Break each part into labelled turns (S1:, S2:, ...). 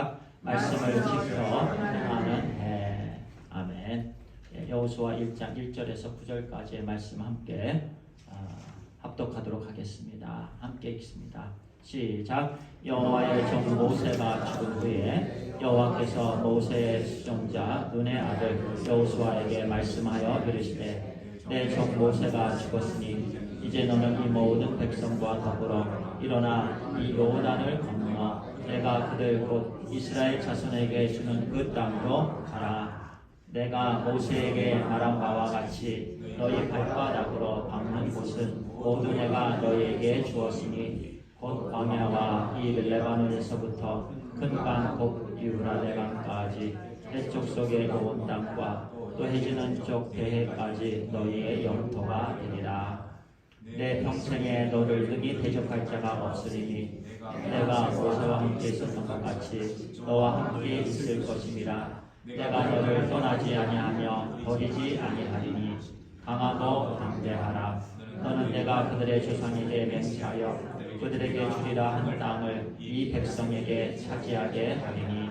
S1: 시작. 말씀을 지켜 행하는 해. 아멘. 여호수아 1장 1절에서 9절까지의 말씀 함께 합독하도록 하겠습니다. 함께 읽습니다. 시작. 여호와의 종 모세가 죽은 후에 여호와께서 모세의 수종자 눈의 아들 여호수아에게 말씀하여 이르시되 내 종 모세가 죽었으니 이제 너는 이 모든 백성과 더불어 일어나 이 요단을 건너 내가 그들 곧 이스라엘 자손에게 주는 그 땅으로 가라. 내가 모세에게 말한 바와 같이 너희 발바닥으로 밟는 곳은 모두 내가 너희에게 주었으니 곧 광야와 이 레바논에서부터 큰 강 곧 유브라데 강까지 해쪽 속의 온 땅과 또 해지는 쪽 대해까지 너희의 영토가 되리라. 내 평생에 너를 능히 대적할 자가 없으리니 내가 모세와 함께 있었던 것 같이 너와 함께 있을 것임이라. 내가 너를 떠나지 아니하며 버리지 아니하리니 강하고 담대하라. 너는 내가 그들의 조상에게 맹세하여 그들에게 주리라 한 땅을 이 백성에게 차지하게 하리니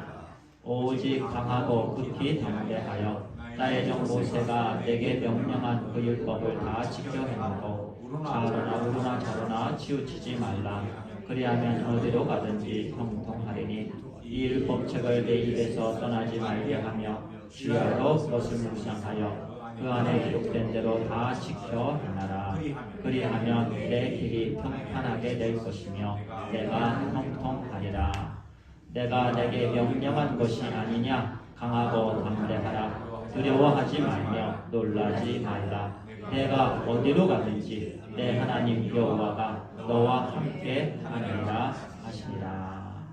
S1: 오직 강하고 극히 담대하여 나의 종 모세가 내게 명령한 그 율법을 다 지켜 행하고 좌로나 우로나 좌로나 치우치지 말라. 그리하면 어디로 가든지 형통하리니 이 율법책을 내 입에서 떠나지 말게 하며 주야로 그것을 묵상하여 그 안에 기록된 대로 다 지켜 행하라. 그리하면 내 길이 평판하게 될 것이며 내가 형통하리라. 내가 내게 명령한 것이 아니냐. 강하고 담대하라. 두려워하지 말며 놀라지 말라. 내가 어디로 가든지 내 하나님 여호와가 너와 함께 하리라 하시니라.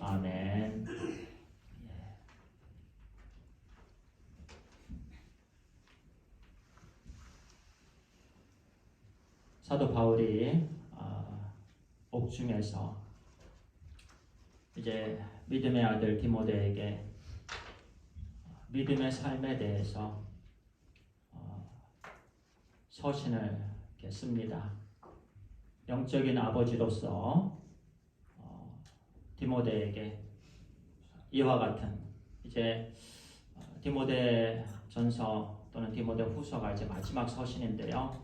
S1: 아멘. 사도 바울이 옥중에서 이제 믿음의 아들 디모데에게 믿음의 삶에 대해서 서신을 씁니다. 영적인 아버지로서 디모데에게 이와 같은 이제 디모데 전서 또는 디모데 후서가 이제 마지막 서신인데요.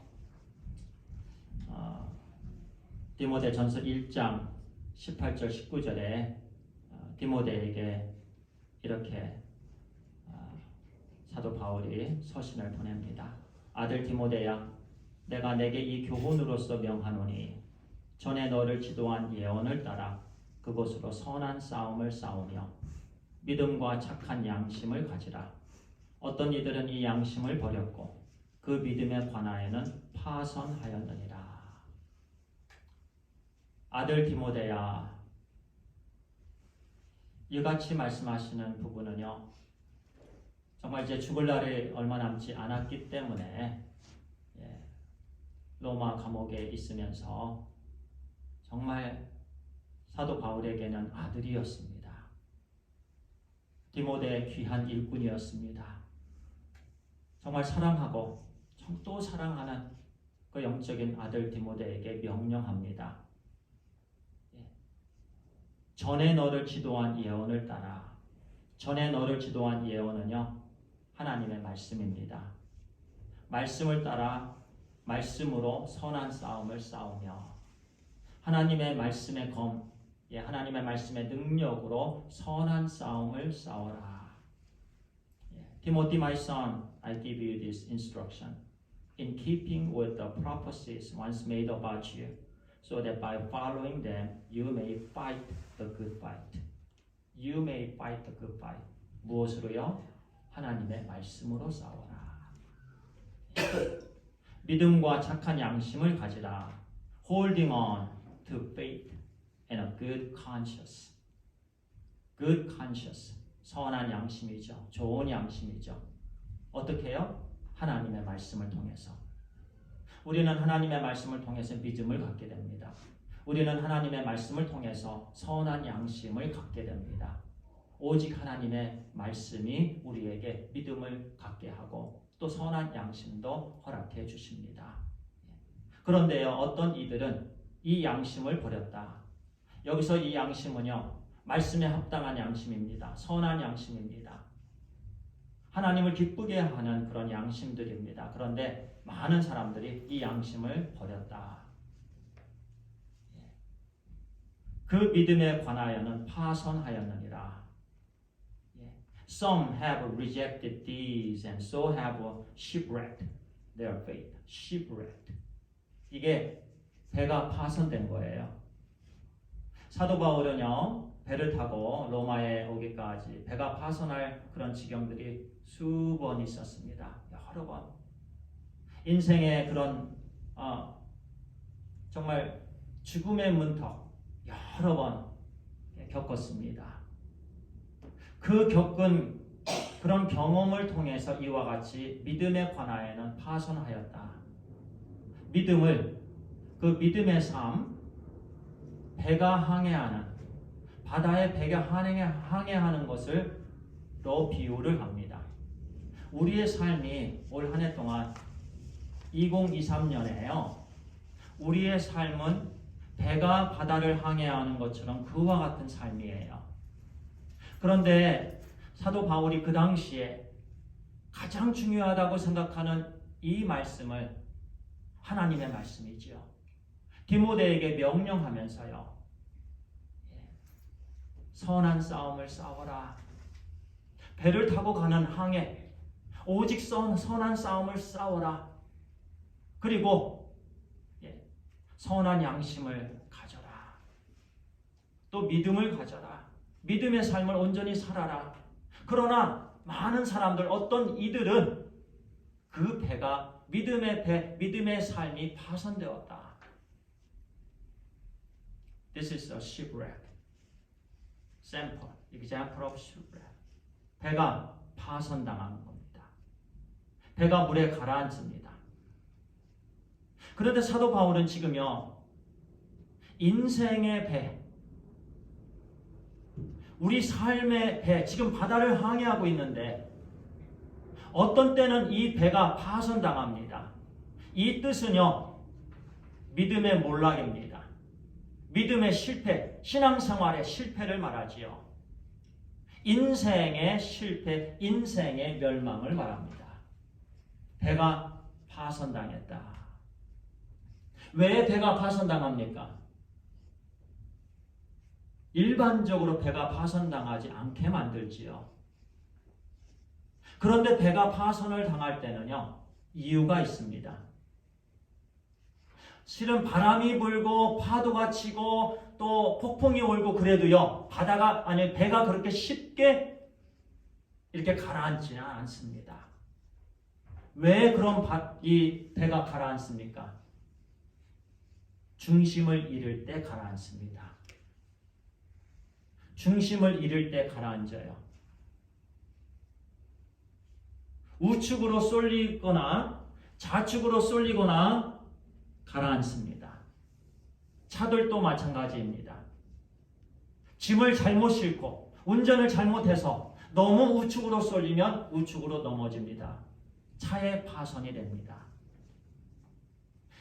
S1: 디모데 전서 1장 18절 19절에 디모데에게 이렇게 사도 바울이 서신을 보냅니다. 아들 디모데야, 내가 내게 이 교훈으로서 명하노니 전에 너를 지도한 예언을 따라 그곳으로 선한 싸움을 싸우며 믿음과 착한 양심을 가지라. 어떤 이들은 이 양심을 버렸고 그 믿음에 관하여는 파선하였느니라. 아들 디모데야, 이같이 말씀하시는 부분은요, 정말 이제 죽을 날이 얼마 남지 않았기 때문에 로마 감옥에 있으면서 정말 사도 바울에게는 아들이었습니다. 디모데의 귀한 일꾼이었습니다. 정말 사랑하고 또 사랑하는 그 영적인 아들 디모데에게 명령합니다. 전에 너를 지도한 예언을 따라. 전에 너를 지도한 예언은요, 하나님의 말씀입니다. 말씀을 따라 말씀으로 선한 싸움을 싸우며 하나님의 말씀의 검, 하나님의 말씀의 능력으로 선한 싸움을 싸워라. Timothy, my son, I give you this instruction in keeping with the prophecies once made about you, so that by following them you may fight the good fight. You may fight the good fight. 무엇으로요? 하나님의 말씀으로 싸워라. 믿음과 착한 양심을 가지라. Holding on to faith and a good conscience. Good conscience. 선한 양심이죠. 좋은 양심이죠. 어떻게 해요? 하나님의 말씀을 통해서. 우리는 하나님의 말씀을 통해서 믿음을 갖게 됩니다. 우리는 하나님의 말씀을 통해서 선한 양심을 갖게 됩니다. 오직 하나님의 말씀이 우리에게 믿음을 갖게 하고 또 선한 양심도 허락해 주십니다. 그런데요, 어떤 이들은 이 양심을 버렸다. 여기서 이 양심은요, 말씀에 합당한 양심입니다. 선한 양심입니다. 하나님을 기쁘게 하는 그런 양심들입니다. 그런데 많은 사람들이 이 양심을 버렸다. 그 믿음에 관하여는 파선하였느니라. Some have rejected these and so have shipwrecked their faith. Shipwrecked. 이게 배가 파손된 거예요. 사도 바울은요, 배를 타고 로마에 오기까지 배가 파손할 그런 지경들이 수번 있었습니다. 여러 번. 인생의 그런 정말 죽음의 문턱 여러 번 겪었습니다. 그 겪은 그런 경험을 통해서 이와 같이 믿음에 관하여는 파손하였다. 믿음을, 그 믿음의 삶, 배가 항해하는, 바다에 배가 항해하는 것을 로 비유를 합니다. 우리의 삶이 올 한 해 동안 2023년에요. 우리의 삶은 배가 바다를 항해하는 것처럼 그와 같은 삶이에요. 그런데 사도 바울이 그 당시에 가장 중요하다고 생각하는 이 말씀을, 하나님의 말씀이지요, 디모데에게 명령하면서요, 선한 싸움을 싸워라. 배를 타고 가는 항해, 오직 선한 싸움을 싸워라. 그리고 선한 양심을 가져라. 또 믿음을 가져라. 믿음의 삶을 온전히 살아라. 그러나 많은 사람들, 어떤 이들은 그 배가, 믿음의 배, 믿음의 삶이 파손되었다. This is a shipwreck. Sample, example of shipwreck. 배가 파손당하는 겁니다. 배가 물에 가라앉습니다. 그런데 사도 바울은 지금요, 인생의 배, 우리 삶의 배, 지금 바다를 항해하고 있는데 어떤 때는 이 배가 파손당합니다. 이 뜻은요, 믿음의 몰락입니다. 믿음의 실패, 신앙생활의 실패를 말하지요. 인생의 실패, 인생의 멸망을 말합니다. 배가 파손당했다. 왜 배가 파손당합니까? 일반적으로 배가 파손당하지 않게 만들지요. 그런데 배가 파손을 당할 때는요, 이유가 있습니다. 실은 바람이 불고 파도가 치고 또 폭풍이 올고 그래도요, 배가 그렇게 쉽게 이렇게 가라앉지는 않습니다. 왜 그럼 이 배가 가라앉습니까? 중심을 잃을 때 가라앉습니다. 중심을 잃을 때 가라앉아요. 우측으로 쏠리거나 좌측으로 쏠리거나 가라앉습니다. 차들도 마찬가지입니다. 짐을 잘못 싣고 운전을 잘못해서 너무 우측으로 쏠리면 우측으로 넘어집니다. 차의 파손이 됩니다.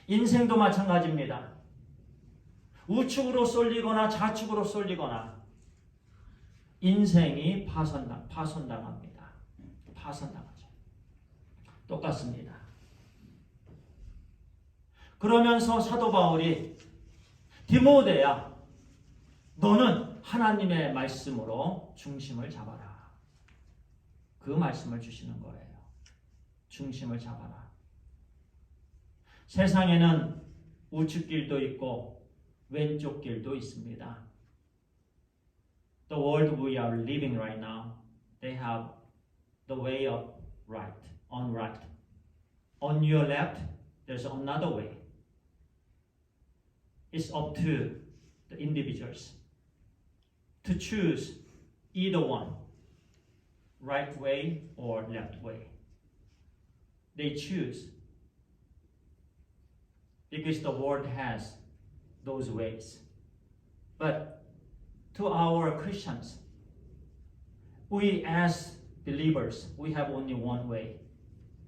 S1: 인생도 마찬가지입니다. 우측으로 쏠리거나 좌측으로 쏠리거나 인생이 파손당합니다. 파손당하죠. 똑같습니다. 그러면서 사도 바울이 디모데야, 너는 하나님의 말씀으로 중심을 잡아라. 그 말씀을 주시는 거예요. 중심을 잡아라. 세상에는 우측 길도 있고 왼쪽 길도 있습니다. The world we are living right now, they have the way of right, on right. On your left, there's another way. It's up to the individuals to choose either one, right way or left way. They choose because the world has those ways. But to our Christians, we as believers, we have only one way,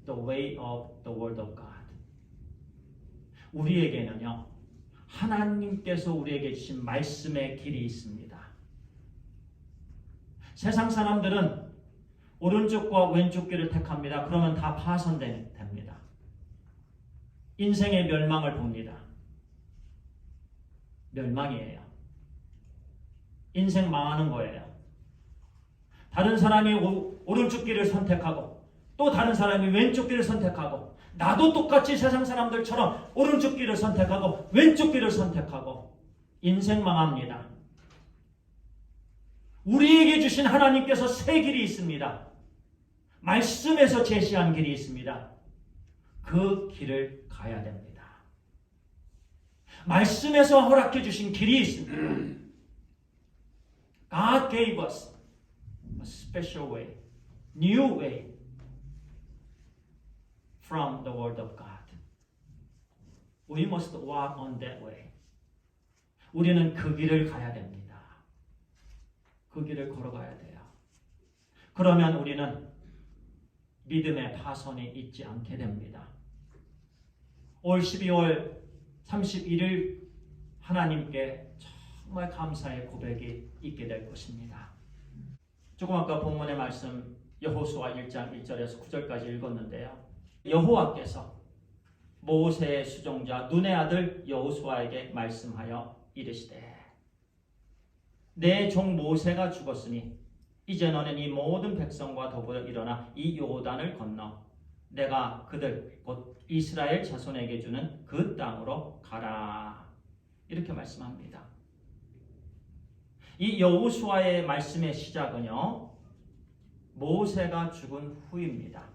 S1: the way of the Word of God. 우리에게는요, 하나님께서 우리에게 주신 말씀의 길이 있습니다. 세상 사람들은 오른쪽과 왼쪽 길을 택합니다. 그러면 다 파손됩니다. 인생의 멸망을 봅니다. 멸망이에요. 인생 망하는 거예요. 다른 사람이 오른쪽 길을 선택하고 또 다른 사람이 왼쪽 길을 선택하고 나도 똑같이 세상 사람들처럼 오른쪽 길을 선택하고 왼쪽 길을 선택하고 인생 망합니다. 우리에게 주신 하나님께서 세 길이 있습니다. 말씀에서 제시한 길이 있습니다. 그 길을 가야 됩니다. 말씀에서 허락해 주신 길이 있습니다. God gave us a special way, new way from the Word of God. We must walk on that way. 우리는 그 길을 가야 됩니다. 그 길을 걸어가야 돼요. 그러면 우리는 믿음의 파손이 있지 않게 됩니다. 올 12월 31일 하나님께 정말 감사의 고백이 있게 될 것입니다. 조금 아까 본문의 말씀 여호수아 1장 1절에서 9절까지 읽었는데요. 여호와께서 모세의 수종자 눈의 아들 여호수아에게 말씀하여 이르시되 내 종 모세가 죽었으니 이제 너는 이 모든 백성과 더불어 일어나 이 요단을 건너 내가 그들 곧 이스라엘 자손에게 주는 그 땅으로 가라. 이렇게 말씀합니다. 이 여호수아의 말씀의 시작은요, 모세가 죽은 후입니다.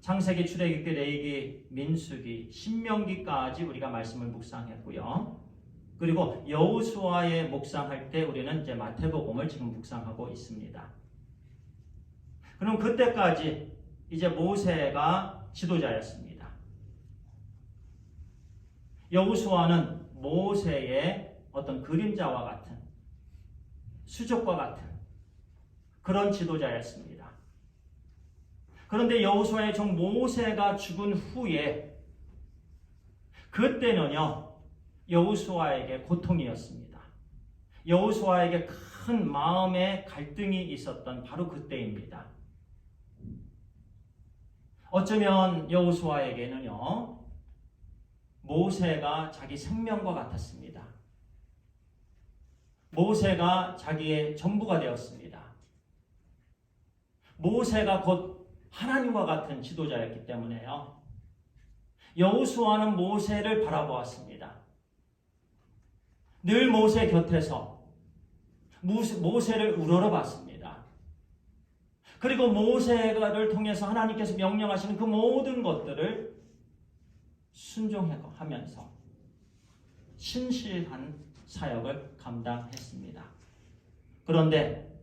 S1: 창세기, 출애굽기, 레위기, 민수기, 신명기까지 우리가 말씀을 묵상했고요. 그리고 여호수아의 묵상할 때 우리는 이제 마태복음을 지금 묵상하고 있습니다. 그럼 그때까지 이제 모세가 지도자였습니다. 여호수아는 모세의 어떤 그림자와 같은 수족과 같은 그런 지도자였습니다. 그런데 여호수아의 종 모세가 죽은 후에 그때는요 여호수아에게 고통이었습니다. 여호수아에게 큰 마음의 갈등이 있었던 바로 그때입니다. 어쩌면 여호수아에게는요 모세가 자기 생명과 같았습니다. 모세가 자기의 전부가 되었습니다. 모세가 곧 하나님과 같은 지도자였기 때문에요. 여호수아는 모세를 바라보았습니다. 늘 모세 곁에서 모세를 우러러봤습니다. 그리고 모세를 통해서 하나님께서 명령하시는 그 모든 것들을 순종하면서 신실한 사역을 감당했습니다. 그런데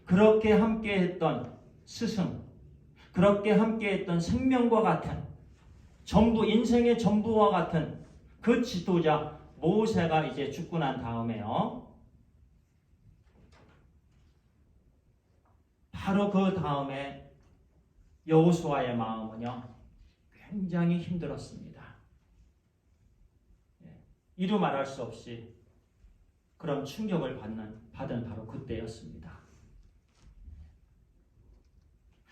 S1: 그렇게 함께했던 스승, 그렇게 함께했던 생명과 같은 전부, 인생의 전부와 같은 그 지도자 모세가 이제 죽고 난 다음에요. 바로 그 다음에 여호수아의 마음은요 굉장히 힘들었습니다. 이루 말할 수 없이 그런 충격을 받은 바로 그때였습니다.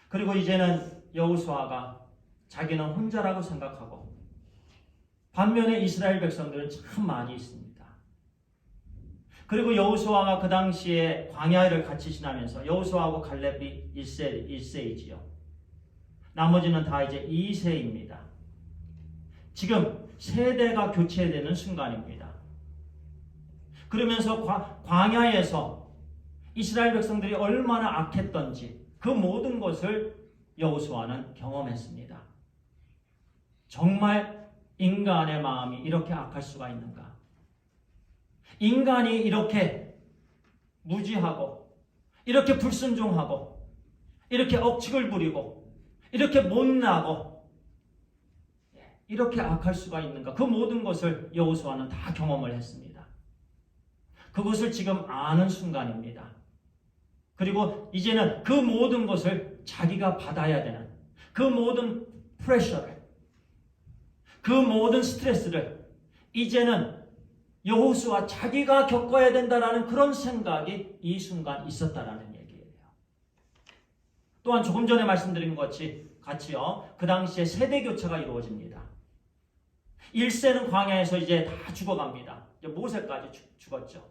S1: 그리고 이제는 여호수아가 자기는 혼자라고 생각하고 반면에 이스라엘 백성들은 참 많이 있습니다. 그리고 여호수아가 그 당시에 광야를 같이 지나면서 여호수아하고 갈렙이 1세이지요. 나머지는 다 이제 2세입니다. 지금 세대가 교체되는 순간입니다. 그러면서 광야에서 이스라엘 백성들이 얼마나 악했던지 그 모든 것을 여호수아는 경험했습니다. 정말 인간의 마음이 이렇게 악할 수가 있는가? 인간이 이렇게 무지하고 이렇게 불순종하고 이렇게 억측을 부리고 이렇게 못나고 이렇게 악할 수가 있는가? 그 모든 것을 여호수아는 다 경험을 했습니다. 그것을 지금 아는 순간입니다. 그리고 이제는 그 모든 것을 자기가 받아야 되는 그 모든 프레셔를, 그 모든 스트레스를 이제는 여호수아 자기가 겪어야 된다라는 그런 생각이 이 순간 있었다라는 얘기예요. 또한 조금 전에 말씀드린 것 같이요. 그 당시에 세대 교체가 이루어집니다. 1세는 광야에서 이제 다 죽어갑니다. 이제 모세까지 죽었죠.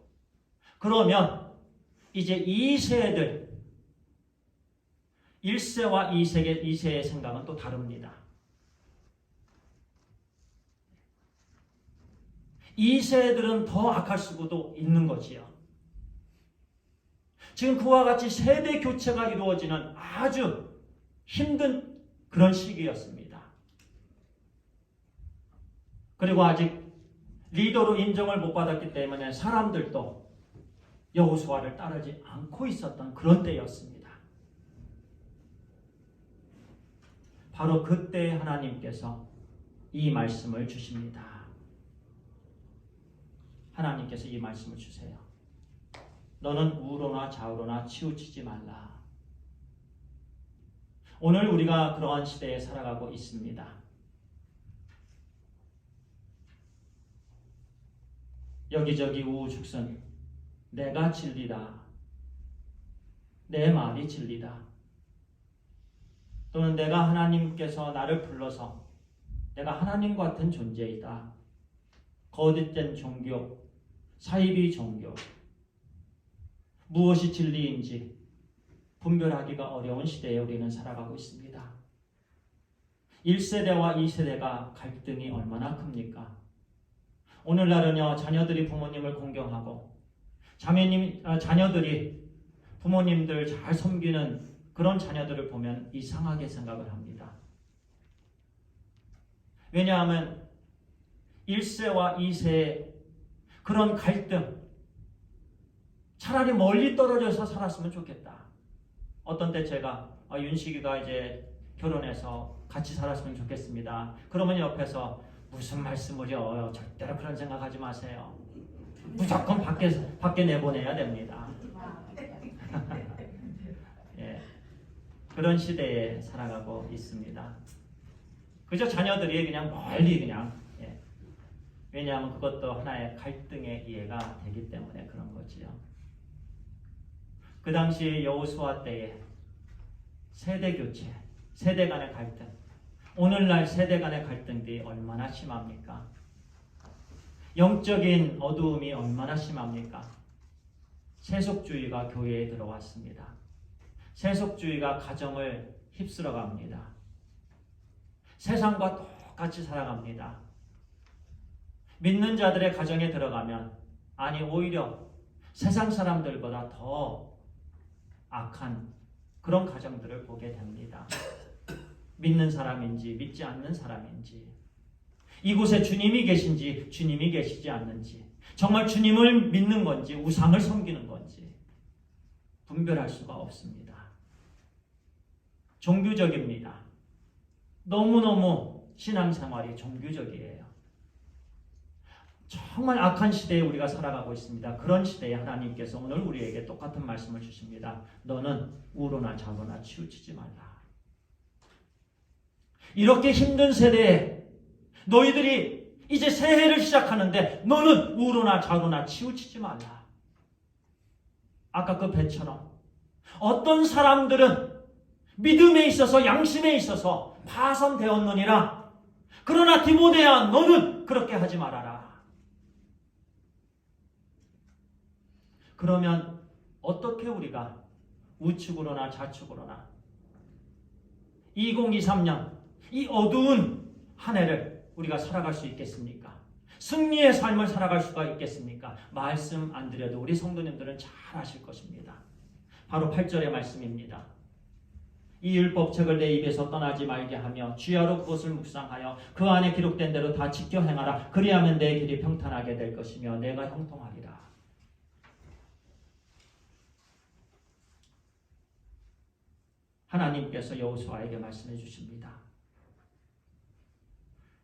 S1: 그러면 이제 2세들 1세와 2세의 생각은 또 다릅니다. 2세들은 더 악할 수도 있는 거지요. 지금 그와 같이 세대 교체가 이루어지는 아주 힘든 그런 시기였습니다. 그리고 아직 리더로 인정을 못 받았기 때문에 사람들도 여호수아를 따르지 않고 있었던 그런 때였습니다. 바로 그때 하나님께서 이 말씀을 주십니다. 하나님께서 이 말씀을 주세요. 너는 우로나 좌우로나 치우치지 말라. 오늘 우리가 그러한 시대에 살아가고 있습니다. 여기저기 우후죽순 내가 진리다. 내 말이 진리다. 또는 내가 하나님께서 나를 불러서 내가 하나님 같은 존재이다. 거짓된 종교, 사이비 종교, 무엇이 진리인지 분별하기가 어려운 시대에 우리는 살아가고 있습니다. 1세대와 2세대가 갈등이 얼마나 큽니까? 오늘날은요, 자녀들이 부모님을 공경하고 자녀들이 부모님들 잘 섬기는 그런 자녀들을 보면 이상하게 생각을 합니다. 왜냐하면 1세와 2세의 그런 갈등, 차라리 멀리 떨어져서 살았으면 좋겠다. 어떤 때 제가 윤식이가 이제 결혼해서 같이 살았으면 좋겠습니다. 그러면 옆에서 무슨 말씀을요? 절대로 그런 생각하지 마세요. 무조건 밖에 내보내야 됩니다. 예, 그런 시대에 살아가고 있습니다. 그저 자녀들이 그냥 멀리 그냥 왜냐하면 그것도 하나의 갈등의 이해가 되기 때문에 그런 거지요. 그 당시 여호수아 때에 세대 교체, 세대 간의 갈등, 오늘날 세대 간의 갈등들이 얼마나 심합니까? 영적인 어두움이 얼마나 심합니까? 세속주의가 교회에 들어왔습니다. 세속주의가 가정을 휩쓸어 갑니다. 세상과 똑같이 살아갑니다. 믿는 자들의 가정에 들어가면 오히려 세상 사람들보다 더 악한 그런 가정들을 보게 됩니다. 믿는 사람인지 믿지 않는 사람인지, 이곳에 주님이 계신지 주님이 계시지 않는지, 정말 주님을 믿는 건지 우상을 섬기는 건지 분별할 수가 없습니다. 종교적입니다. 너무너무 신앙생활이 종교적이에요. 정말 악한 시대에 우리가 살아가고 있습니다. 그런 시대에 하나님께서 오늘 우리에게 똑같은 말씀을 주십니다. 너는 우로나 좌로나 치우치지 말라. 이렇게 힘든 세대에 너희들이 이제 새해를 시작하는데 너는 우로나 좌로나 치우치지 말라. 아까 그 배처럼 어떤 사람들은 믿음에 있어서 양심에 있어서 파선되었느니라. 그러나 디모데야 너는 그렇게 하지 말아라. 그러면 어떻게 우리가 우측으로나 좌측으로나 2023년 이 어두운 한 해를 우리가 살아갈 수 있겠습니까? 승리의 삶을 살아갈 수가 있겠습니까? 말씀 안 드려도 우리 성도님들은 잘 아실 것입니다. 바로 8절의 말씀입니다. 이 율법책을 내 입에서 떠나지 말게 하며 주야로 그것을 묵상하여 그 안에 기록된 대로 다 지켜 행하라. 그리하면 내 길이 평탄하게 될 것이며 내가 형통하리라. 하나님께서 여호수아에게 말씀해 주십니다.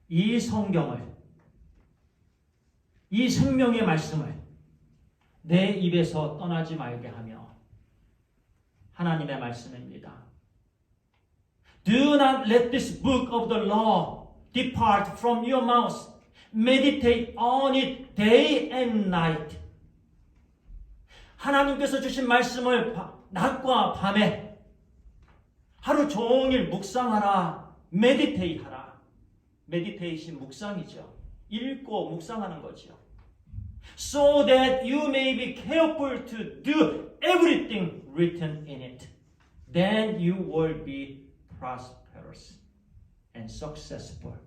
S1: 이 성경을, 이 생명의 말씀을 내 입에서 떠나지 말게 하며, 하나님의 말씀입니다. Do not let this book of the law depart from your mouth. Meditate on it day and night. 하나님께서 주신 말씀을 낮과 밤에 하루 종일 묵상하라, 메디테이트 하라. 메디테이션 묵상이죠. 읽고 묵상하는 거죠. So that you may be careful to do everything written in it. Then you will be prosperous and successful.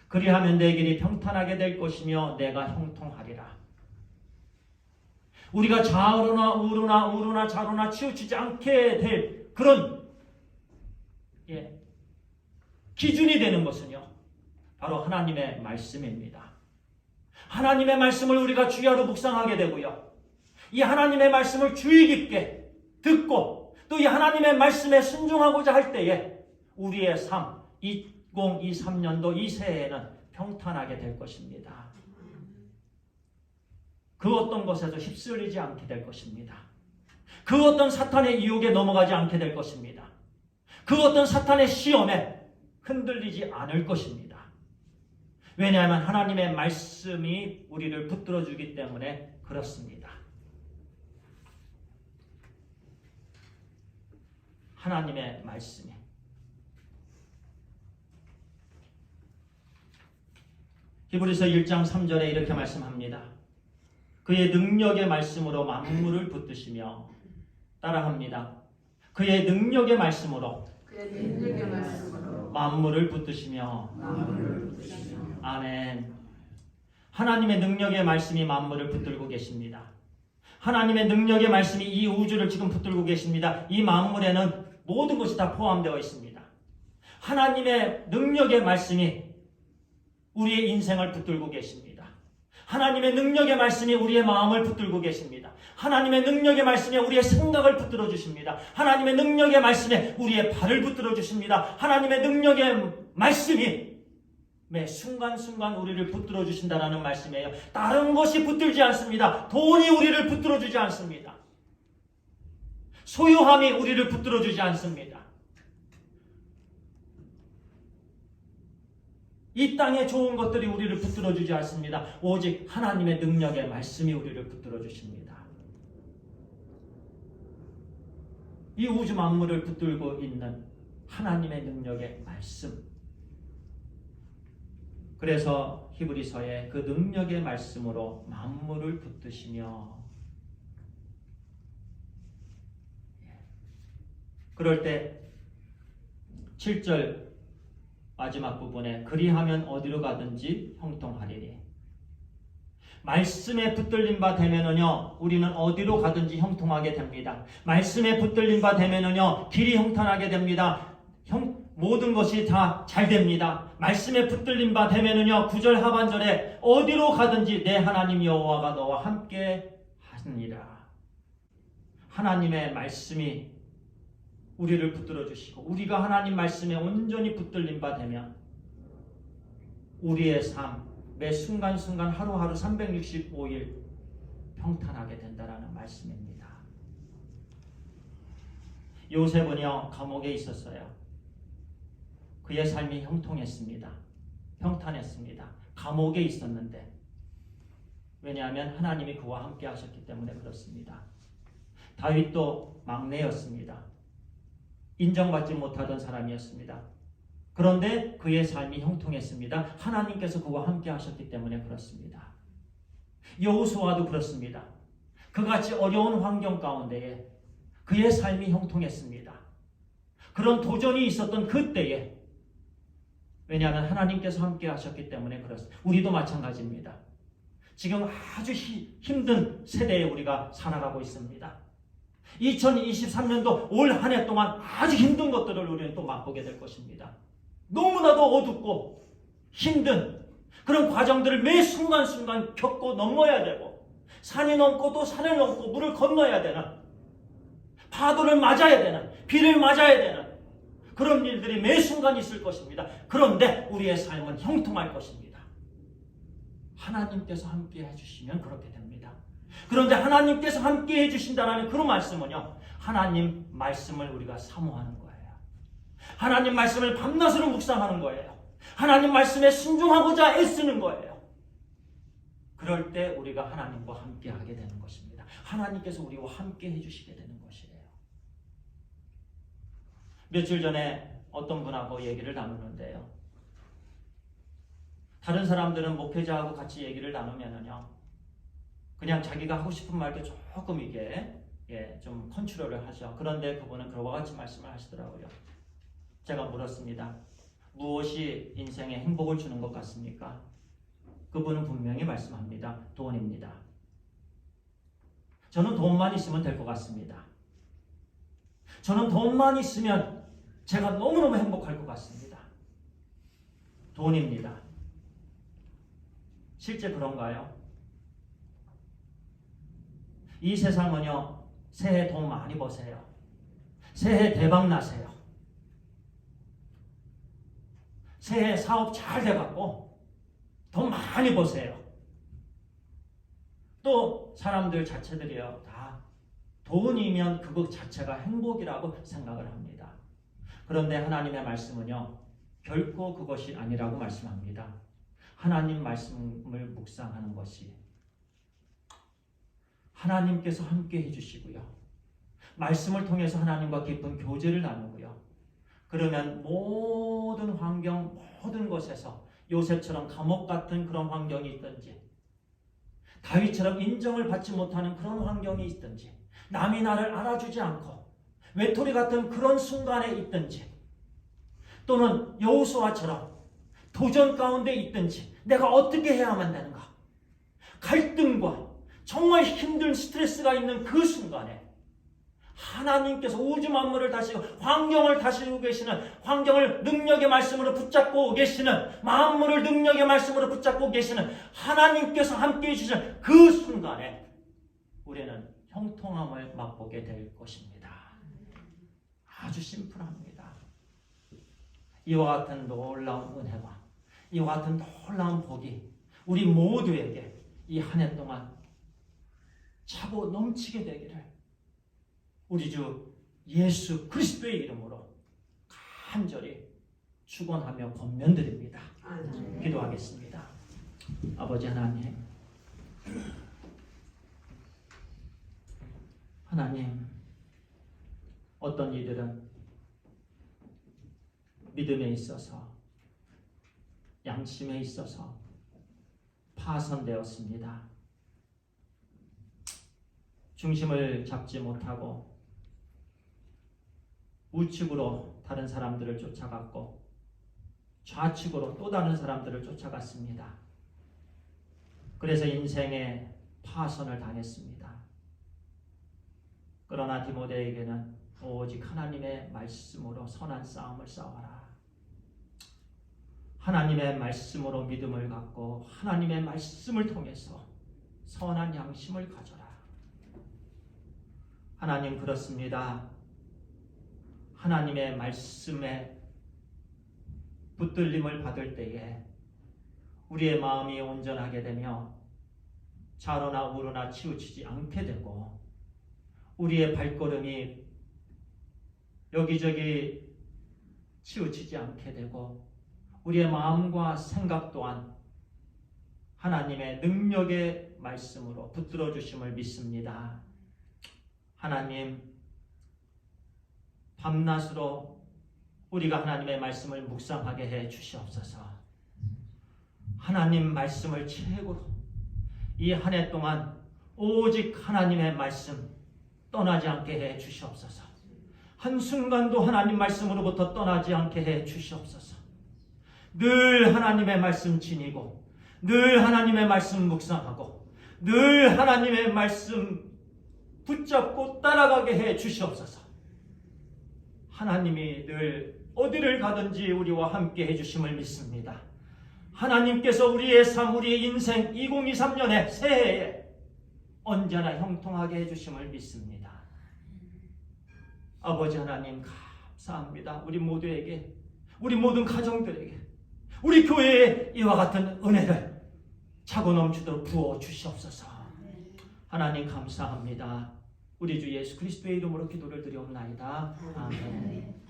S1: 그리하면 내 길이 평탄하게 될 것이며 내가 형통하리라. 우리가 좌우로나 우로나 좌로나 치우치지 않게 될 그런 기준이 되는 것은요, 바로 하나님의 말씀입니다. 하나님의 말씀을 우리가 주야로 묵상하게 되고요, 이 하나님의 말씀을 주의 깊게 듣고 또 이 하나님의 말씀에 순종하고자 할 때에 우리의 삶, 2023년도 이 새해에는 평탄하게 될 것입니다. 그 어떤 것에도 휩쓸리지 않게 될 것입니다. 그 어떤 사탄의 유혹에 넘어가지 않게 될 것입니다. 그 어떤 사탄의 시험에 흔들리지 않을 것입니다. 왜냐하면 하나님의 말씀이 우리를 붙들어 주기 때문에 그렇습니다. 하나님의 말씀이. 히브리서 1장 3절에 이렇게 말씀합니다. 그의 능력의 말씀으로 만물을 붙드시며, 따라합니다. 그의 능력의 말씀으로 만물을 붙드시며. 아멘. 하나님의 능력의 말씀이 만물을 붙들고 계십니다. 하나님의 능력의 말씀이 이 우주를 지금 붙들고 계십니다. 이 만물에는 모든 것이 다 포함되어 있습니다. 하나님의 능력의 말씀이 우리의 인생을 붙들고 계십니다. 하나님의 능력의 말씀이 우리의 마음을 붙들고 계십니다. 하나님의 능력의 말씀에 우리의 생각을 붙들어 주십니다. 하나님의 능력의 말씀에 우리의 발을 붙들어 주십니다. 하나님의 능력의 말씀이 매 순간순간 우리를 붙들어 주신다는 말씀이에요. 다른 것이 붙들지 않습니다. 돈이 우리를 붙들어 주지 않습니다. 소유함이 우리를 붙들어 주지 않습니다. 이 땅의 좋은 것들이 우리를 붙들어 주지 않습니다. 오직 하나님의 능력의 말씀이 우리를 붙들어 주십니다. 이 우주 만물을 붙들고 있는 하나님의 능력의 말씀. 그래서 히브리서에 그 능력의 말씀으로 만물을 붙드시며, 그럴 때 7절 마지막 부분에 그리하면 어디로 가든지 형통하리니, 말씀에 붙들린 바 되면은요, 우리는 어디로 가든지 형통하게 됩니다. 말씀에 붙들린 바 되면은요, 길이 형통하게 됩니다. 모든 것이 다 잘 됩니다. 말씀에 붙들린 바 되면은요, 9절 하반절에 어디로 가든지 내 하나님 여호와가 너와 함께 하니라. 하나님의 말씀이 우리를 붙들어 주시고, 우리가 하나님 말씀에 온전히 붙들린 바 되면 우리의 삶, 매 순간순간 하루하루 365일 평탄하게 된다라는 말씀입니다. 요셉은요, 감옥에 있었어요. 그의 삶이 형통했습니다. 평탄했습니다. 감옥에 있었는데, 왜냐하면 하나님이 그와 함께 하셨기 때문에 그렇습니다. 다윗도 막내였습니다. 인정받지 못하던 사람이었습니다. 그런데 그의 삶이 형통했습니다. 하나님께서 그와 함께 하셨기 때문에 그렇습니다. 여호수아도 그렇습니다. 그같이 어려운 환경 가운데에 그의 삶이 형통했습니다. 그런 도전이 있었던 그때에, 왜냐하면 하나님께서 함께 하셨기 때문에 그렇습니다. 우리도 마찬가지입니다. 지금 아주 힘든 세대에 우리가 살아가고 있습니다. 2023년도 올 한 해 동안 아주 힘든 것들을 우리는 또 맛보게 될 것입니다. 너무나도 어둡고 힘든 그런 과정들을 매 순간순간 겪고 넘어야 되고, 산이 넘고 또 산을 넘고 물을 건너야 되는, 파도를 맞아야 되는, 비를 맞아야 되는 그런 일들이 매 순간 있을 것입니다. 그런데 우리의 삶은 형통할 것입니다. 하나님께서 함께 해주시면 그렇게 됩니다. 그런데 하나님께서 함께 해주신다는 그런 말씀은요, 하나님 말씀을 우리가 사모하는 거예요. 하나님 말씀을 밤낮으로 묵상하는 거예요. 하나님 말씀에 순종하고자 애쓰는 거예요. 그럴 때 우리가 하나님과 함께 하게 되는 것입니다. 하나님께서 우리와 함께 해주시게 되는 것이에요. 며칠 전에 어떤 분하고 얘기를 나누는데요. 다른 사람들은 목회자하고 같이 얘기를 나누면은요, 그냥 자기가 하고 싶은 말도 조금 이게 좀 컨트롤을 하죠. 그런데 그분은 그와 같이 말씀을 하시더라고요. 제가 물었습니다. 무엇이 인생에 행복을 주는 것 같습니까? 그분은 분명히 말씀합니다. 돈입니다. 저는 돈만 있으면 될 것 같습니다. 저는 돈만 있으면 제가 너무너무 행복할 것 같습니다. 돈입니다. 실제 그런가요? 이 세상은요, 새해 돈 많이 버세요. 새해 대박 나세요. 새해 사업 잘 돼갖고 돈 많이 버세요. 또 사람들 자체들이요, 다 돈이면 그것 자체가 행복이라고 생각을 합니다. 그런데 하나님의 말씀은요, 결코 그것이 아니라고 말씀합니다. 하나님 말씀을 묵상하는 것이 하나님께서 함께 해주시고요, 말씀을 통해서 하나님과 깊은 교제를 나누고요, 그러면 모든 환경, 모든 것에서 요셉처럼 감옥 같은 그런 환경이 있든지, 다윗처럼 인정을 받지 못하는 그런 환경이 있든지, 남이 나를 알아주지 않고 외톨이 같은 그런 순간에 있든지, 또는 여호수아처럼 도전 가운데 있든지, 내가 어떻게 해야만 되는가, 갈등과 정말 힘든 스트레스가 있는 그 순간에 하나님께서 우주 만물을 다스리고 환경을 다스리고 계시는, 환경을 능력의 말씀으로 붙잡고 계시는, 만물을 능력의 말씀으로 붙잡고 계시는 하나님께서 함께해 주시는 그 순간에 우리는 형통함을 맛보게 될 것입니다. 아주 심플합니다. 이와 같은 놀라운 은혜와 이와 같은 놀라운 복이 우리 모두에게 이 한 해 동안 차고 넘치게 되기를 우리 주 예수 그리스도의 이름으로 간절히 축원하며 권면드립니다. 기도하겠습니다. 아버지 하나님, 어떤 이들은 믿음에 있어서, 양심에 있어서 파손되었습니다. 중심을 잡지 못하고 우측으로 다른 사람들을 쫓아갔고 좌측으로 또 다른 사람들을 쫓아갔습니다. 그래서 인생에 파손을 당했습니다. 그러나 디모데에게는 오직 하나님의 말씀으로 선한 싸움을 싸워라. 하나님의 말씀으로 믿음을 갖고 하나님의 말씀을 통해서 선한 양심을 가져라. 하나님, 그렇습니다. 하나님의 말씀에 붙들림을 받을 때에 우리의 마음이 온전하게 되며 좌로나 우로나 치우치지 않게 되고, 우리의 발걸음이 여기저기 치우치지 않게 되고, 우리의 마음과 생각 또한 하나님의 능력의 말씀으로 붙들어 주심을 믿습니다. 하나님, 밤낮으로 우리가 하나님의 말씀을 묵상하게 해 주시옵소서. 하나님 말씀을 최고로 이 한 해 동안 오직 하나님의 말씀 떠나지 않게 해 주시옵소서. 한순간도 하나님 말씀으로부터 떠나지 않게 해 주시옵소서. 늘 하나님의 말씀 지니고, 늘 하나님의 말씀 묵상하고, 늘 하나님의 말씀 붙잡고 따라가게 해 주시옵소서. 하나님이 늘 어디를 가든지 우리와 함께 해주심을 믿습니다. 하나님께서 우리의 삶, 우리의 인생 2023년의 새해에 언제나 형통하게 해주심을 믿습니다. 아버지 하나님, 감사합니다. 우리 모두에게, 우리 모든 가정들에게, 우리 교회에 이와 같은 은혜를 차고 넘치도록 부어 주시옵소서. 하나님 감사합니다. 우리 주 예수 그리스도의 이름으로 기도를 드리옵나이다. 아멘.